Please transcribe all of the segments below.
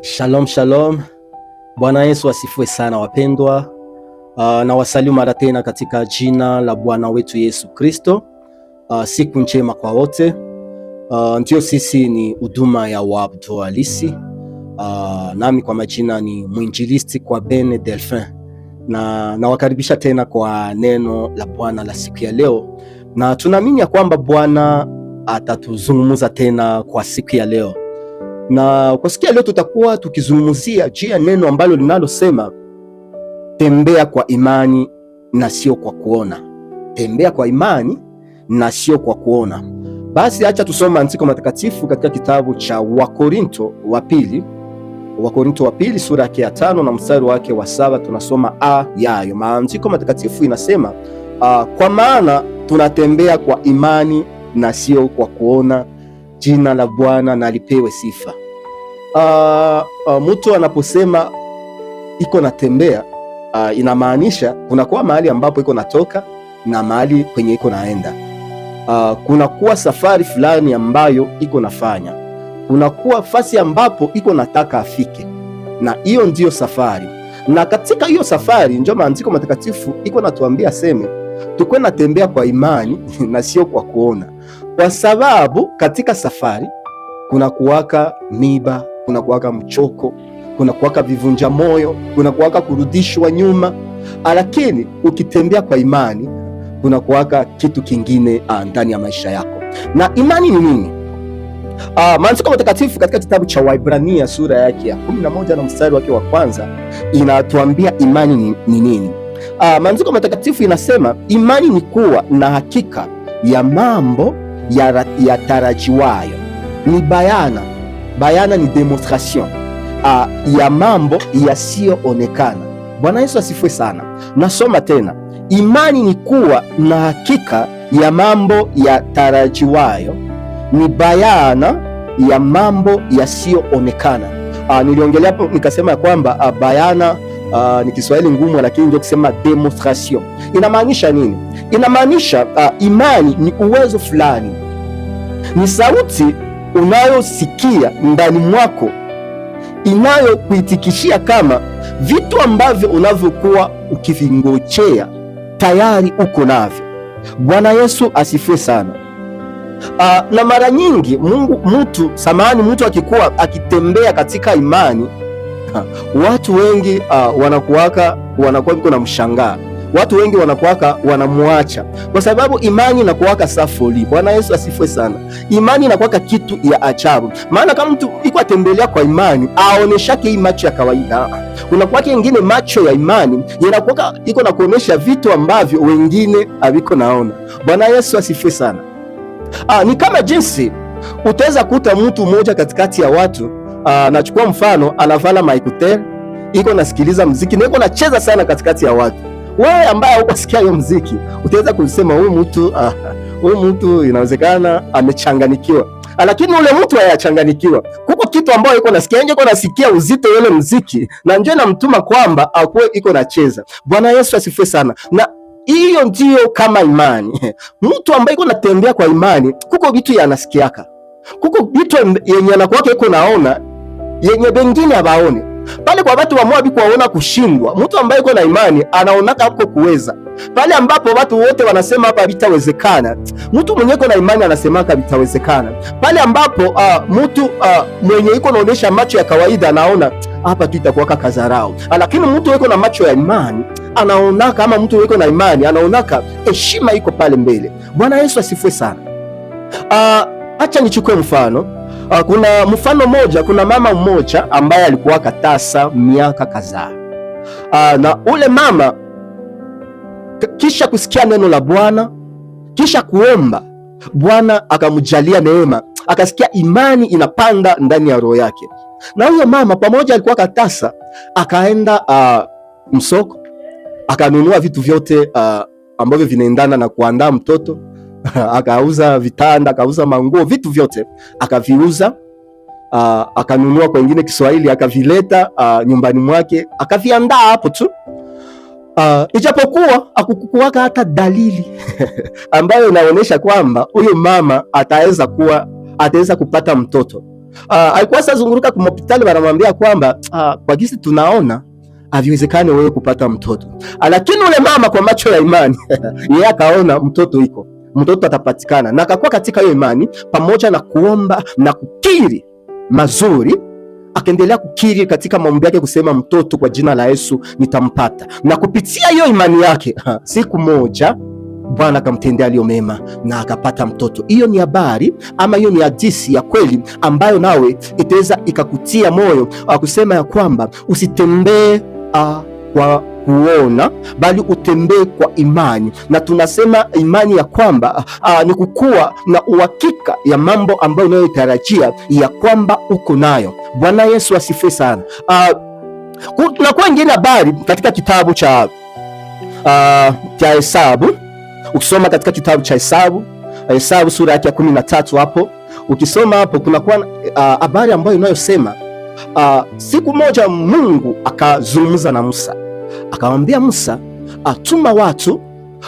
Shalom shalom, Bwana Yesu asifiwe sana wapendwa. Na wasalimu mara tena katika jina la Bwana wetu Yesu Kristo. Siku njema kwa wote. Ndio sisi ni huduma ya Wabdu Halisi. Nami kwa majina ni mwinjilisti kwa Bene Delphin, na nawakaribisha tena kwa neno la Bwana la siku ya leo, na tunaamini ya kwamba Bwana atatuzungumza tena kwa siku ya leo. Na kwa siku ya leo tutakuwa tukizungumzia juu ya neno ambalo linalosema tembea kwa imani na sio kwa kuona. Tembea kwa imani na sio kwa kuona. Basi acha tusome andiko matakatifu katika kitabu cha Wakorinto wa pili sura yake ya 5 na mstari wake wa 7. Tunasoma yayo maandiko matakatifu inasema, kwa maana tunatembea kwa imani na sio kwa kuona. Jina la Bwana na lipewe sifa. Mtu anaposema iko natembea, inamaanisha kunakuwa mahali ambapo iko natoka na mahali kwenye iko naenda. Kunakuwa safari fulani ambayo iko nafanya, kunakuwa fasi ambapo iko nataka afike, na hiyo ndiyo safari. Na katika hiyo safari ndio maandiko matakatifu iko natuambia seme tukwe natembea kwa imani na sio kwa kuona, kwa sababu katika safari kuna kuwaka miba, kuna kuwaka mchoko, kuna kuwaka vivunja moyo, kuna kuwaka kurudishwa nyuma. Lakini ukitembea kwa imani kuna kuwaka kitu kingine ndani ya maisha yako. Na imani ni nini? Maandiko matakatifu katika kitabu cha Waebrania sura yake ya 11 na mstari wake wa 1 inatuambia imani ni nini. Maandiko matakatifu inasema imani ni kuwa na hakika ya mambo ya tarajiwayo, ni bayana ni demonstration ya mambo yasiyoonekana. Bwana Yesu asifiwe sana. Nasoma tena, imani ni kuwa na hakika ya mambo ya tarajiwayo, ni bayana ya mambo yasiyoonekana. Niliongelea hapo nikasema ya kwamba bayana ni Kiswahili ngumu, lakini ndio kusema demonstration. Inamaanisha nini? Inamaanisha imani ni uwezo fulani, ni sauti unayosikia ndani mwako inayokuitikishia kama vitu ambavyo unavyokuwa ukivingojea tayari uko navyo. Bwana Yesu asifiwe sana. Na mara nyingi mtu akikuwa akitembea katika imani, watu wengi wanakuwa biko na mshangaa. Watu wengi wanakuwaka wanamwacha kwa sababu imani inakuwaka safoli. Bwana Yesu asifiwe sana. Imani inakuwaka kitu ya ajabu, maana kama mtu iko atembelea kwa imani aoneshake hii macho ya kawaida, unakuwake ingine macho ya imani yanakuwaka iko na kuonesha vitu ambavyo wengine haviko naona. Bwana Yesu asifiwe sana. Ni kama jinsi utaweza kuta mtu mmoja katikati ya watu, nachukua mfano, anavala maikuter, iko nasikiliza muziki na iko nacheza sana katikati ya watu. Wewe ambaye ukasikia hiyo muziki utaweza kusema huyu mtu inawezekana amechanganikiwa, lakini ule mtu hayachanganikiwa. Kuko kitu ambayo iko nasikia uzito ule muziki, na njoo namtuma kwamba akuwe iko nacheza. Bwana Yesu asifiwe sana. Na hiyo ndio kama imani. Mtu ambaye iko natembea kwa imani, kuko vitu yanasikiaka, kuko vitu yenye anakuwa iko naona yenye wengine hawaone. Pale kwa watu wamoja kuwaona kushindwa, mtu ambaye yuko na imani anaonaka hapo kuweza. Pale ambapo watu wote wanasema hapa vitawezekana, mtu mwenye yuko na imani anasema hapa vitawezekana. Pale ambapo mtu mwenye yuko naonesha macho ya kawaida anaona hapa tu itakuwa kazarao, lakini mtu yuko na macho ya imani anaonaka, kama mtu yuko na imani anaonaka heshima iko pale mbele. Bwana Yesu asifiwe sana. Acha nichukue mfano. Kuna mfano moja, kuna mama mmoja ambaye alikuwa katasa miaka kadhaa. Na ule mama kisha kusikia neno la Bwana, kisha kuomba, Bwana akamjalia neema, akasikia imani inapanda ndani ya roho yake. Na huyo mama pamoja alikuwa katasa, akaenda msoko, akanunua vitu vyote ambavyo vinaendana na kuandaa mtoto. Akauza vitanda, akauza manguo, vitu vyote akaviuza. Akanunua kwa wengine Kiswahili, akavileta nyumbani mwake, akaviandaa hapo tu. Ijapokuwa akukuwaka hata dalili ambayo inaonyesha kwamba huyo mama ataweza kupata mtoto. Alikuwa sazunguruka kwa hospitali, wanamwambia kwamba kwa gisi tunaona haviwezekani wewe kupata mtoto, lakini ule mama kwa macho ya imani yeye akaona mtoto atapatikana, na akakuwa katika hiyo imani pamoja na kuomba na kukiri mazuri, akaendelea kukiri katika maombi yake kusema mtoto kwa jina la Yesu nitampata. Na kupitia hiyo imani yake siku moja Bwana akamtendea aliyo mema na akapata mtoto. Hiyo ni habari ama hiyo ni hadithi ya kweli ambayo nawe itaweza ikakutia moyo kusema ya kwamba usitembee kwa kuona bali utembee kwa imani. Na tunasema imani ya kwamba ni kukua na uhakika ya mambo ambayo unayotarajia ya kwamba uko nayo. Bwana Yesu asifiwe sana. Tunakuwa ingine habari katika kitabu cha Hesabu. Ukisoma katika kitabu cha Hesabu sura yake ya 13 hapo, ukisoma hapo kunakuwa habari ambayo inayosema siku moja Mungu akazungumza na Musa, akamwambia Musa, tuma watu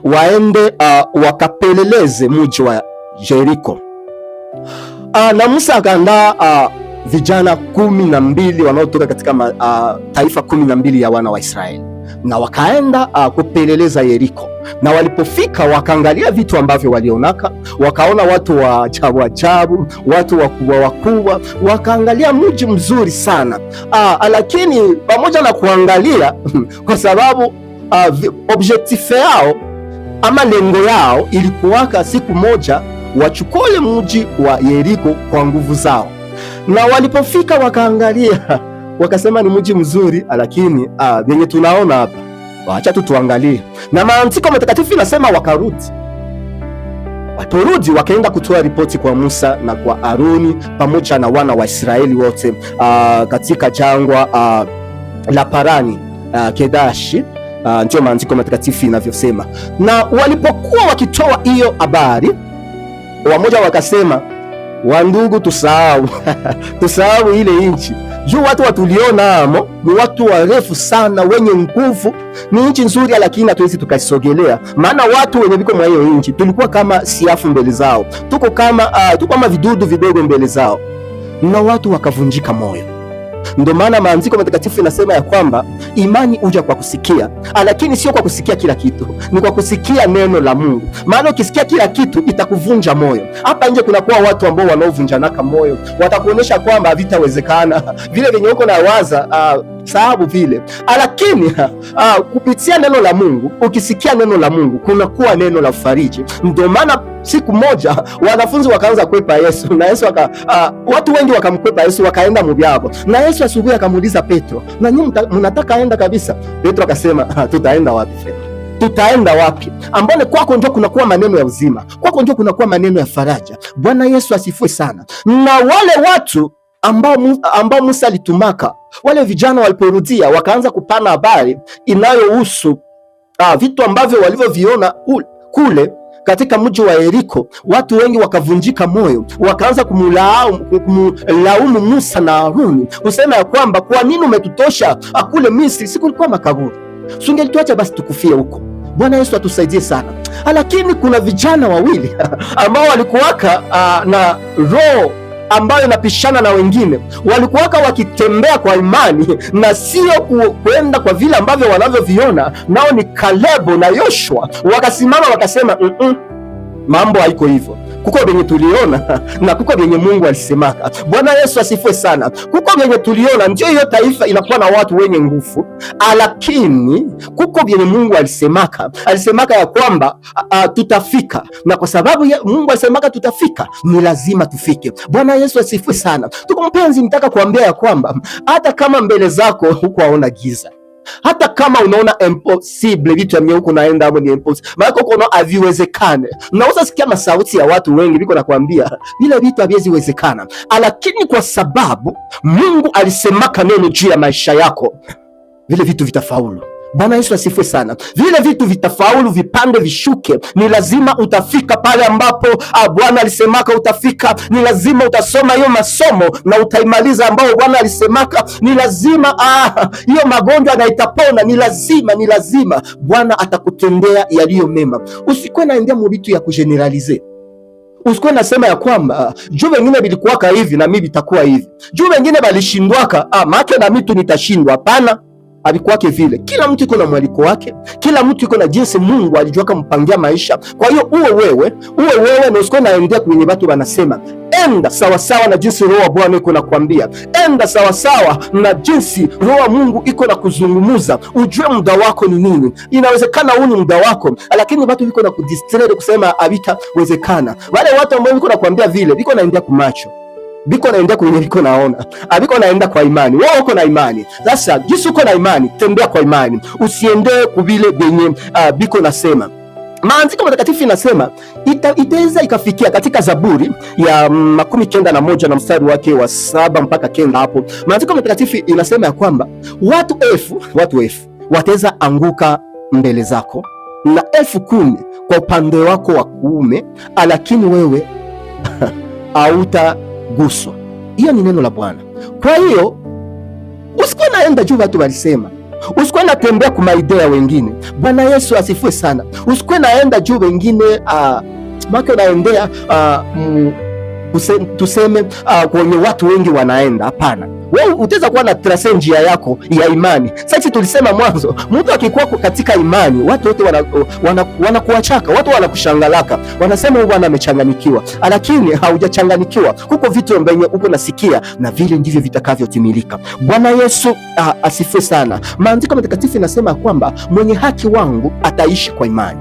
waende wakapeleleze mji wa Yeriko. Na Musa akaandaa vijana 12 wanaotoka katika taifa 12 ya wana wa Israeli, na wakaenda kupeleleza Yeriko. Na walipofika wakaangalia vitu ambavyo walionaka, wakaona watu wa ajabu ajabu, watu wakubwa, wakaangalia mji mzuri sana. Lakini pamoja na kuangalia kwa sababu objectif yao ama lengo yao ilikuwaka siku moja wachukue mji wa Yeriko kwa nguvu zao. Na walipofika wakaangalia, wakasema ni mji mzuri, lakini venye tunaona hapa, acha tu tuangalie. Na maandiko matakatifu inasema wakarudi. Waliporudi wakaenda kutoa ripoti kwa Musa na kwa Aroni pamoja na wana wa Israeli wote katika jangwa la Parani, Kedashi, ndio maandiko matakatifu inavyosema. Na walipokuwa wakitoa hiyo habari, wamoja wakasema, wandugu, tusahau tusahau ile nchi juu watu watuliona amo ni watu warefu sana wenye nguvu. Ni nchi nzuri, lakini hatuwezi tukaisogelea, maana watu wenye biko mwa hiyo nchi tulikuwa kama siafu mbele zao, tuko kama vidudu vidogo mbele zao, na watu wakavunjika moyo. Ndio maana maandiko matakatifu inasema ya kwamba imani huja kwa kusikia, lakini sio kwa kusikia kila kitu, ni kwa kusikia neno la Mungu. Maana ukisikia kila kitu itakuvunja moyo. Hapa nje kunakuwa watu ambao wanaovunjanaka moyo, watakuonyesha kwamba havitawezekana, vile venye uko na waza sababu vile, lakini kupitia neno la Mungu, ukisikia neno la Mungu kunakuwa neno la fariji. Ndio maana siku moja wanafunzi wakaanza kwepa Yesu, na Yesu watu wengi wakamkwepa Yesu, wakaenda mubyabo. Na Yesu asubuhi akamuuliza Petro, na nyinyi mnataka aenda kabisa? Petro akasema, tutaenda wapi Petro? Tutaenda wapi? Ambone kwako ndio kunakuwa maneno ya uzima, kwako ndio kunakuwa maneno ya faraja. Bwana Yesu asifiwe sana. Na wale watu ambao Musa alitumaka, wale vijana waliporudia wakaanza kupana habari inayohusu vitu ambavyo walivyoviona kule katika mji wa Yeriko. Watu wengi wakavunjika moyo, wakaanza kumlaumu Musa na Aroni, kusema ya kwamba kwa nini umetutosha kule Misri? Si kulikuwa makaburi? Sungelituacha basi tukufie huko. Bwana Yesu atusaidie sana. Lakini kuna vijana wawili ambao walikuwaka na roho ambayo inapishana na wengine, walikuwaka wakitembea kwa imani na sio kwenda kwa vile ambavyo wanavyoviona. Nao ni Kalebu na Yoshua. Wakasimama wakasema, mambo haiko hivyo. Kuko venye tuliona na kuko venye Mungu alisemaka. Bwana Yesu asifiwe sana. Kuko venye tuliona ndio hiyo taifa inakuwa na watu wenye nguvu, lakini kuko venye Mungu alisemaka ya kwamba tutafika, na kwa sababu Mungu alisemaka tutafika, ni lazima tufike. Bwana Yesu asifiwe sana. Tuko mpenzi, nitaka kuambia ya kwamba hata kama mbele zako huko waona giza, hata kama unaona impossible, vitu ambavyo huko naenda hapo ni impossible, maana huko unaona haviwezekane. Unaweza sikia masauti ya watu wengi biko nakwambia vile vitu haviwezekana, lakini kwa sababu Mungu alisemaka neno juu ya maisha yako, vile vitu vitafaulu. Bwana Yesu asifiwe sana. Vile vitu vitafaulu, vipande vishuke, ni lazima utafika pale ambapo Bwana alisemaka utafika. Ni lazima utasoma hiyo masomo na utaimaliza ambao Bwana alisemaka. Ni lazima hiyo magonjwa na itapona. Ni lazima Bwana atakutendea yaliyo mema. Usikwe naendea mu vitu ya kugeneralize. Usikuwe nasema ya kwamba juu wengine bilikuwaka hivi na mimi bitakuwa hivi, juu wengine balishindwaka maana na mimi tu nitashindwa. Hapana, alikuwake vile. Kila mtu iko na mwaliko wake, kila mtu iko na jinsi Mungu alijua kumpangia maisha. Kwa hiyo uwe wewe na usikuwe naendea kwenye watu wanasema. Enda sawasawa na jinsi Roho wa Bwana iko nakwambia, enda sawasawa na jinsi Roho wa Mungu iko na kuzungumuza. Ujue muda wako ni nini. Inawezekana huu ni muda wako, lakini watu wiko na kudistract kusema habitawezekana. Wale watu ambao wiko nakwambia vile biko naendea kumacho, biko naendea kwenye biko naona, biko naenda kwa imani. Wewe uko na imani. Sasa jinsi uko na imani, tembea kwa imani. Usiende kubile benye biko nasema. Maandiko matakatifu inasema itaweza ikafikia katika Zaburi ya 91 na mstari wake wa 7 mpaka 9. Hapo maandiko matakatifu inasema ya kwamba watu elfu wataweza anguka mbele zako na 10,000 kwa upande wako wa kuume, lakini wewe hautaguswa. Hiyo ni neno la Bwana. Kwa hiyo usikuwa naenda juu watu walisema, usikuwe natembea kumaidea wengine. Bwana Yesu asifiwe sana. Usikuwe naenda juu wengine maka naendea tuseme kwenye watu wengi wanaenda. Hapana, wewe utaweza kuwa na trase njia yako ya imani. Sasa tulisema mwanzo, mtu akikuwa katika imani, watu wote wanakuachaka, watu wanakushangalaka, wanasema huyu bwana amechanganyikiwa. Lakini haujachanganyikiwa. Kuko vitu ambavyo uko nasikia na vile ndivyo vitakavyotimilika. Bwana Yesu asifiwe sana. Maandiko matakatifu inasema kwamba mwenye haki wangu ataishi kwa imani,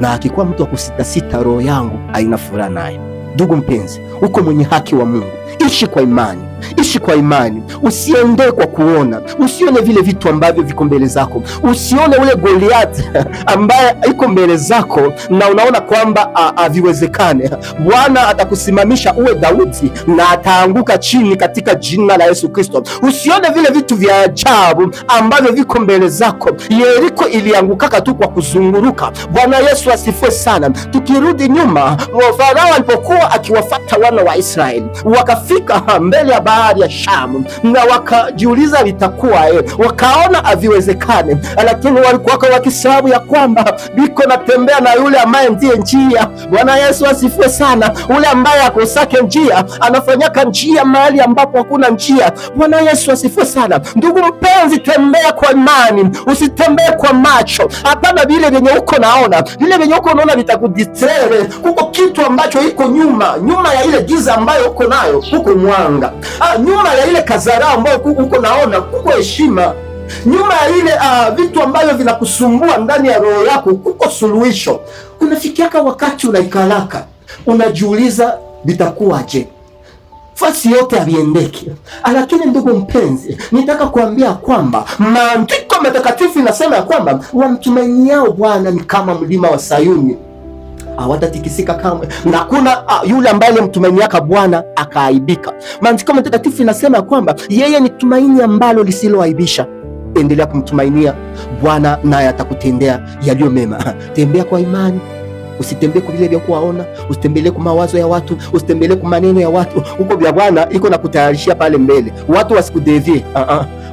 na akikuwa mtu wa kusitasita, roho yangu haina furaha naye. Ndugu mpenzi, uko mwenye haki wa Mungu, ishi kwa imani. Ishi kwa imani, usiende kwa kuona. Usione vile vitu ambavyo viko mbele zako, usione ule Goliath ambaye iko mbele zako na unaona kwamba haviwezekane. Bwana atakusimamisha uwe Daudi na ataanguka chini katika jina la Yesu Kristo. Usione vile vitu vya ajabu ambavyo viko mbele zako. Yeriko iliangukaka tu kwa kuzunguruka. Bwana Yesu asifiwe sana. Tukirudi nyuma, Farao alipokuwa akiwafuata wana wa Israeli, wakafika mbele ya bahari ya Shamu na wakajiuliza litakuwa wakaona haviwezekane, lakini walikuwa wakisababu ya kwamba biko natembea na yule ambaye ndiye njia. Bwana Yesu asifiwe sana. Ule ambaye akosake njia anafanyaka njia mahali ambapo hakuna njia. Bwana Yesu asifiwe sana. Ndugu mpenzi, tembea kwa imani, usitembee kwa macho. Hapana vile venye uko naona, vile venye uko naona vitakudistrae. Kuko kitu ambacho iko nyuma ya ile giza ambayo uko nayo, uko mwanga. Nyuma ya ile kazara ambayo uko naona, kuko heshima. Nyuma ya ile vitu ambavyo vinakusumbua ndani ya roho yako, kuko suluhisho. Unafikiaka wakati unaikalaka, unajiuliza vitakuwaje, fasi yote haviendeki. Lakini ndugu mpenzi, nitaka kuambia kwamba maandiko matakatifu inasema ya kwamba wamtumainiao Bwana ni kama mlima wa Sayuni, hawatatikisika kamwe, na kuna yule ambaye alimtumainiaka Bwana akaaibika. Maandiko matakatifu inasema kwamba yeye ni tumaini ambalo lisiloaibisha. Endelea kumtumainia Bwana naye atakutendea yaliyo mema. Tembea kwa imani, usitembee kwa vile vya kuwaona, usitembelee kwa mawazo ya watu, usitembelee kwa maneno ya watu. Huko vya Bwana iko na kutayarishia pale mbele. Watu wasikudevie.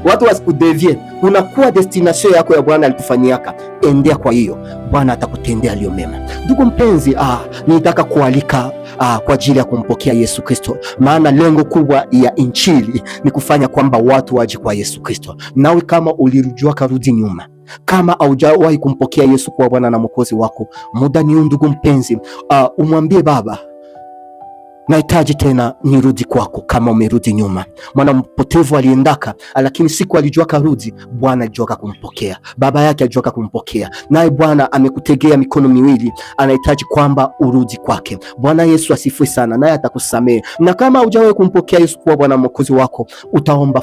Watu wasikudevie. Unakuwa destination yako ya Bwana alikufanyiaka. Endea kwa hiyo, Bwana atakutendea yaliyo mema. Ndugu mpenzi, nitaka kualika kwa ajili ya kumpokea Yesu Kristo, maana lengo kubwa ya injili ni kufanya kwamba watu waje kwa Yesu Kristo. Nawe kama ulirujua karudi nyuma, kama haujawahi kumpokea Yesu kuwa Bwana na Mwokozi wako, muda ni huu ndugu mpenzi. Umwambie Baba, nahitaji tena nirudi kwako. Kama umerudi nyuma, mwana mpotevu aliendaka, lakini siku alijua karudi, Bwana alijua kumpokea, baba yake alijua kumpokea, naye Bwana amekutegea mikono miwili, anahitaji kwamba urudi kwake. Bwana Yesu asifiwe sana, naye atakusamehe. Na kama hujawahi kumpokea Yesu kuwa Bwana Mwokozi wako, utaomba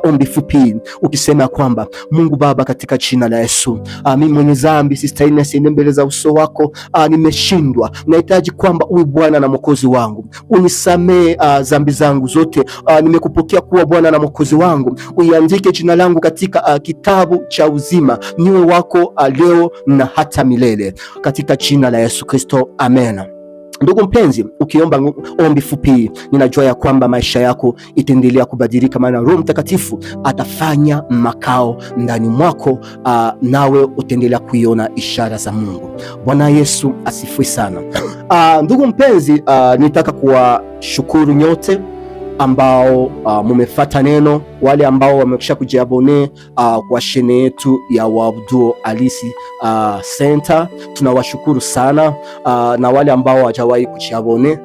ombi fupi ukisema kwamba Mungu Baba, katika jina la Yesu, mimi mwenye dhambi, sistahili nisiende mbele za uso wako, nimeshindwa, nahitaji kwamba uwe Bwana na Mwokozi wangu. Unisamee dhambi zangu zote. Nimekupokea kuwa Bwana na Mwokozi wangu. Uiandike jina langu katika kitabu cha uzima, niwe wako leo na hata milele, katika jina la Yesu Kristo, amen. Ndugu mpenzi, ukiomba ombi fupi, ninajua ya kwamba maisha yako itaendelea kubadilika, maana Roho Mtakatifu atafanya makao ndani mwako, nawe utaendelea kuiona ishara za Mungu. Bwana Yesu asifiwe sana. Ndugu mpenzi, nitaka kuwashukuru nyote ambao mumefuata neno, wale ambao wamekwisha kujiabone kwa shene yetu ya Waabuduo Halisi Center, tunawashukuru sana. Na wale ambao hawajawahi kujiabone,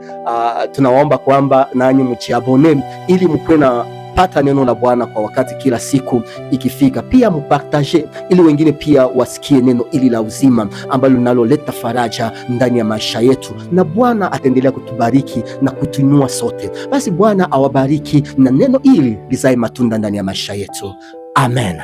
tunawaomba kwamba nanyi mjiabone ili mkuwe na pata neno la Bwana kwa wakati kila siku ikifika. Pia mupartage ili wengine pia wasikie neno ili la uzima ambalo linaloleta faraja ndani ya maisha yetu, na Bwana ataendelea kutubariki na kutuinua sote. Basi Bwana awabariki na neno ili lizae matunda ndani ya maisha yetu. Amen.